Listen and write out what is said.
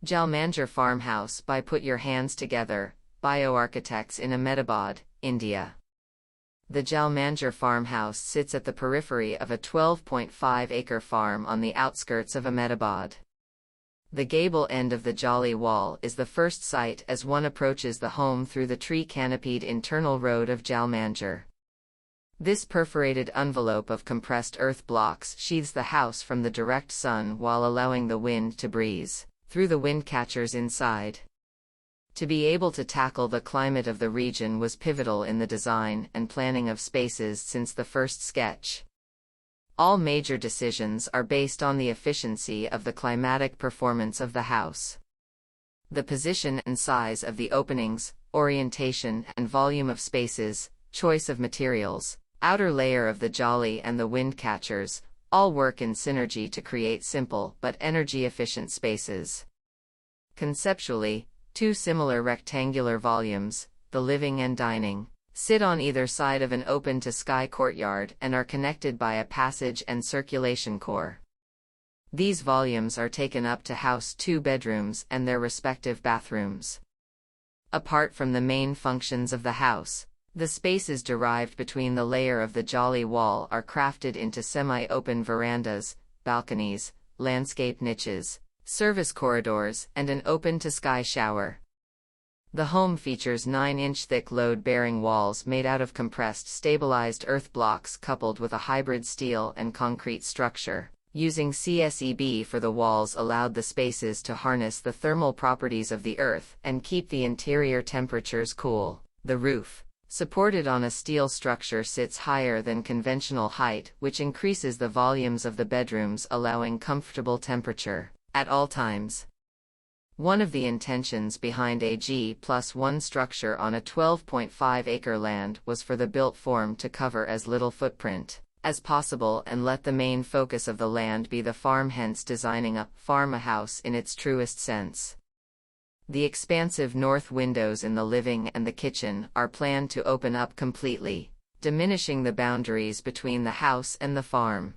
Jalmanjar Farmhouse by Put Your Hands Together, BioArchitects in Ahmedabad, India. The Jalmanjar Farmhouse sits at the periphery of a 12.5-acre farm on the outskirts of Ahmedabad. The gable end of the jali wall is the first sight as one approaches the home through the tree-canopied internal road of Jalmanjar. This perforated envelope of compressed earth blocks sheathes the house from the direct sun while allowing the wind to breeze through the windcatchers inside. To be able to tackle the climate of the region was pivotal in the design and planning of spaces since the first sketch. All major decisions are based on the efficiency of the climatic performance of the house. The position and size of the openings, orientation and volume of spaces, choice of materials, outer layer of the jali and the windcatchers, all work in synergy to create simple but energy-efficient spaces. Conceptually, two similar rectangular volumes, the living and dining, sit on either side of an open-to-sky courtyard and are connected by a passage and circulation core. These volumes are taken up to house 2 bedrooms and their respective bathrooms. Apart from the main functions of the house, the spaces derived between the layer of the jali wall are crafted into semi-open verandas, balconies, landscape niches, service corridors, and an open-to-sky shower. The home features 9-inch thick load-bearing walls made out of compressed stabilized earth blocks coupled with a hybrid steel and concrete structure. Using CSEB for the walls allowed the spaces to harness the thermal properties of the earth and keep the interior temperatures cool. The roof, supported on a steel structure, sits higher than conventional height, which increases the volumes of the bedrooms, allowing comfortable temperature at all times. One of the intentions behind a G+1 structure on a 12.5-acre land was for the built form to cover as little footprint as possible and let the main focus of the land be the farm, hence designing a farmhouse in its truest sense. The expansive north windows in the living and the kitchen are planned to open up completely, diminishing the boundaries between the house and the farm.